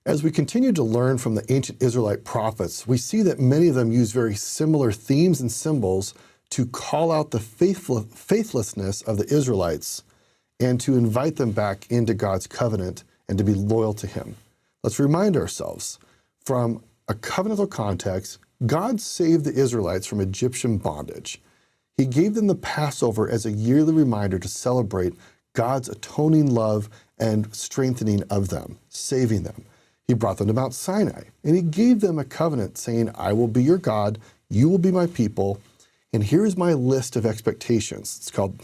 As we continue to learn from the ancient Israelite prophets, we see that many of them use very similar themes and symbols to call out the faithlessness of the Israelites and to invite them back into God's covenant and to be loyal to him. Let's remind ourselves, from a covenantal context, God saved the Israelites from Egyptian bondage. He gave them the Passover as a yearly reminder to celebrate God's atoning love and strengthening of them, saving them. He brought them to Mount Sinai, and he gave them a covenant saying, I will be your God, you will be my people, and here's my list of expectations. It's called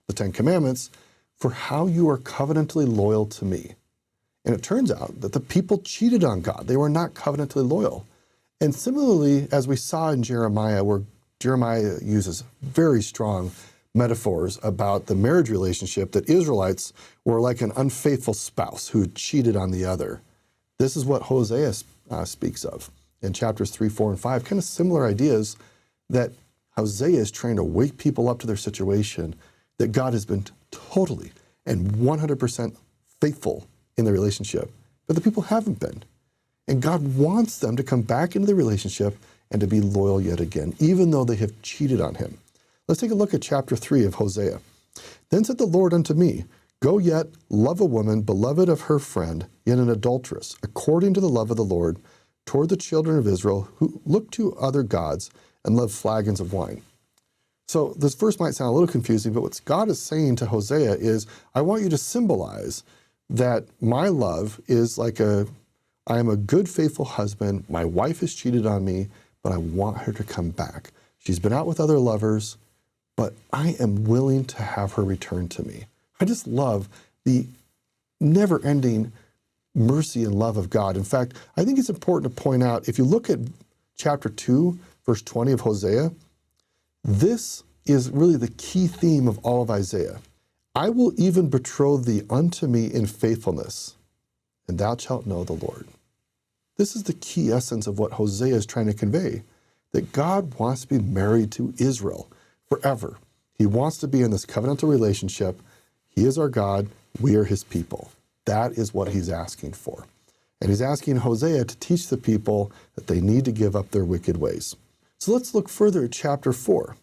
the Ten Commandments, for how you are covenantally loyal to me. And it turns out that the people cheated on God. They were not covenantally loyal. And similarly, as we saw in Jeremiah, where Jeremiah uses very strong metaphors about the marriage relationship, that Israelites were like an unfaithful spouse who cheated on the other. This is what Hosea speaks of in chapters 3, 4, and 5, kind of similar ideas that Hosea is trying to wake people up to their situation, that God has been totally and 100% faithful in the relationship, but the people haven't been. And God wants them to come back into the relationship and to be loyal yet again, even though they have cheated on him. Let's take a look at chapter 3 of Hosea. Then said the Lord unto me, Go yet, love a woman, beloved of her friend, yet an adulteress, according to the love of the Lord, toward the children of Israel, who look to other gods and love flagons of wine. So this verse might sound a little confusing, but what God is saying to Hosea is, I want you to symbolize that my love is like I am a good, faithful husband. My wife has cheated on me, but I want her to come back. She's been out with other lovers, but I am willing to have her return to me. I just love the never-ending mercy and love of God. In fact, I think it's important to point out, if you look at chapter 2, verse 20 of Hosea, this is really the key theme of all of Isaiah. I will even betroth thee unto me in faithfulness, and thou shalt know the Lord. This is the key essence of what Hosea is trying to convey, that God wants to be married to Israel forever. He wants to be in this covenantal relationship. He is our God. We are his people. That is what he's asking for. And he's asking Hosea to teach the people that they need to give up their wicked ways. So let's look further at chapter 4.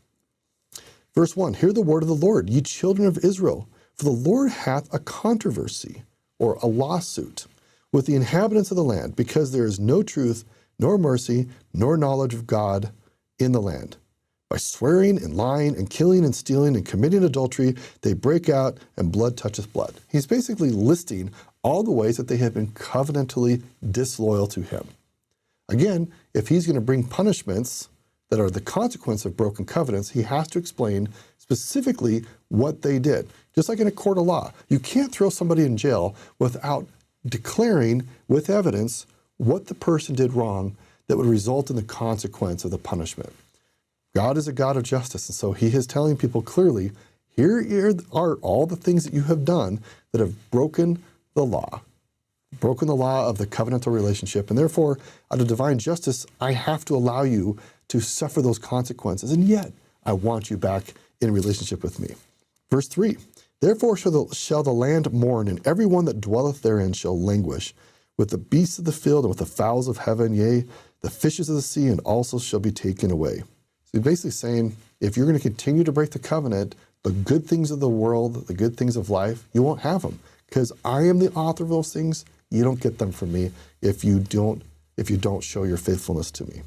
Verse 1, Hear the word of the Lord, ye children of Israel, for the Lord hath a controversy, or a lawsuit, with the inhabitants of the land, because there is no truth, nor mercy, nor knowledge of God in the land. By swearing and lying and killing and stealing and committing adultery, they break out, and blood toucheth blood. He's basically listing all the ways that they have been covenantally disloyal to him. Again, if he's going to bring punishments that are the consequence of broken covenants, he has to explain specifically what they did. Just like in a court of law, you can't throw somebody in jail without declaring with evidence what the person did wrong that would result in the consequence of the punishment. God is a God of justice, and so he is telling people clearly, here are all the things that you have done that have broken the law of the covenantal relationship, and therefore, out of divine justice, I have to allow you to suffer those consequences, and yet I want you back in relationship with me. Verse 3, Therefore shall the land mourn, and every one that dwelleth therein shall languish, with the beasts of the field and with the fowls of heaven, yea, the fishes of the sea, and also shall be taken away. So he's basically saying, if you're going to continue to break the covenant, the good things of the world, the good things of life, you won't have them, because I am the author of those things. You don't get them from me if you don't show your faithfulness to me.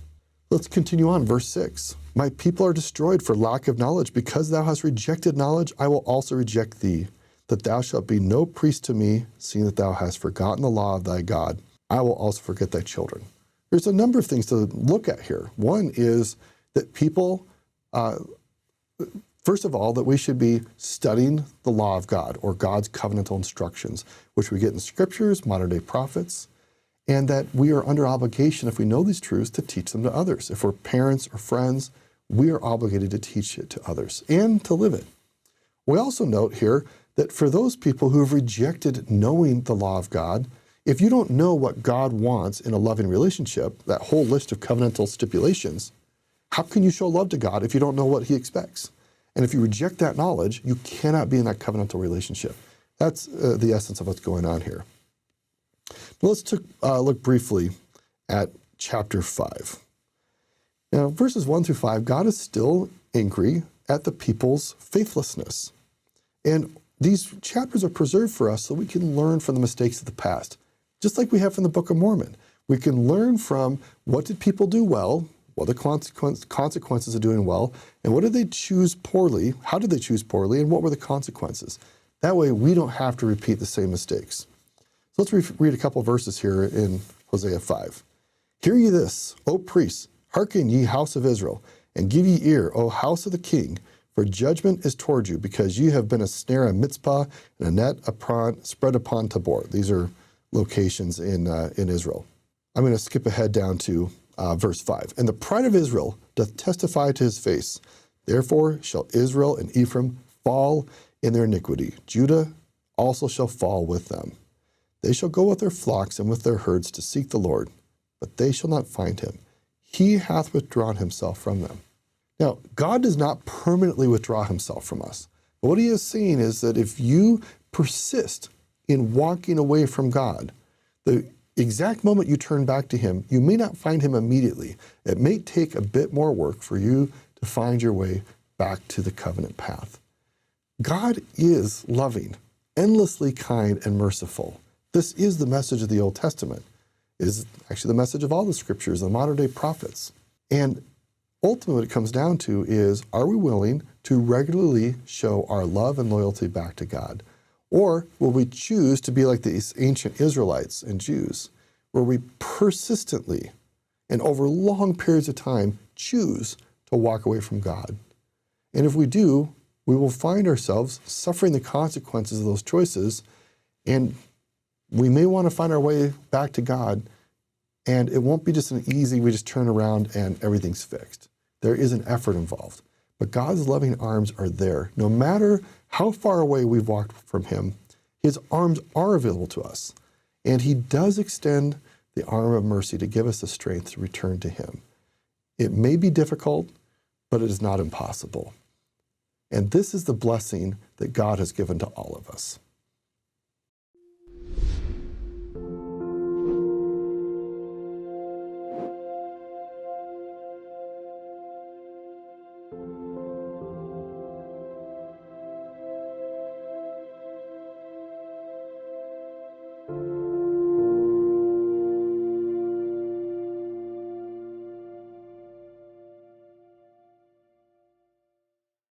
Let's continue on, verse 6. My people are destroyed for lack of knowledge. Because thou hast rejected knowledge, I will also reject thee, that thou shalt be no priest to me, seeing that thou hast forgotten the law of thy God. I will also forget thy children. There's a number of things to look at here. One is that people, first of all, that we should be studying the law of God, or God's covenantal instructions, which we get in scriptures, modern-day prophets, and that we are under obligation, if we know these truths, to teach them to others. If we're parents or friends, we are obligated to teach it to others and to live it. We also note here that for those people who have rejected knowing the law of God, if you don't know what God wants in a loving relationship, that whole list of covenantal stipulations, how can you show love to God if you don't know what he expects? And if you reject that knowledge, you cannot be in that covenantal relationship. That's the essence of what's going on here. Let's look briefly at chapter 5. Now, verses 1 through 5, God is still angry at the people's faithlessness. And these chapters are preserved for us so we can learn from the mistakes of the past, just like we have from the Book of Mormon. We can learn from what did people do well, what are the consequences of doing well, and what did they choose poorly, how did they choose poorly, and what were the consequences. That way we don't have to repeat the same mistakes. So let's read a couple verses here in Hosea 5. Hear ye this, O priests, hearken ye house of Israel, and give ye ear, O house of the king, for judgment is toward you, because ye have been a snare at Mizpah and a net spread upon Tabor. These are locations in Israel. I'm going to skip ahead down to verse 5. And the pride of Israel doth testify to his face. Therefore shall Israel and Ephraim fall in their iniquity. Judah also shall fall with them. They shall go with their flocks and with their herds to seek the Lord, but they shall not find him. He hath withdrawn himself from them. Now, God does not permanently withdraw himself from us. But what he is saying is that if you persist in walking away from God, the exact moment you turn back to him, you may not find him immediately. It may take a bit more work for you to find your way back to the covenant path. God is loving, endlessly kind and merciful. This is the message of the Old Testament. It is actually the message of all the scriptures, the modern day prophets. And ultimately what it comes down to is, are we willing to regularly show our love and loyalty back to God? Or will we choose to be like these ancient Israelites and Jews, where we persistently and over long periods of time choose to walk away from God? And if we do, we will find ourselves suffering the consequences of those choices, and we may want to find our way back to God, and it won't be just an easy, we just turn around and everything's fixed. There is an effort involved. But God's loving arms are there. No matter how far away we've walked from him, his arms are available to us. And he does extend the arm of mercy to give us the strength to return to him. It may be difficult, but it is not impossible. And this is the blessing that God has given to all of us.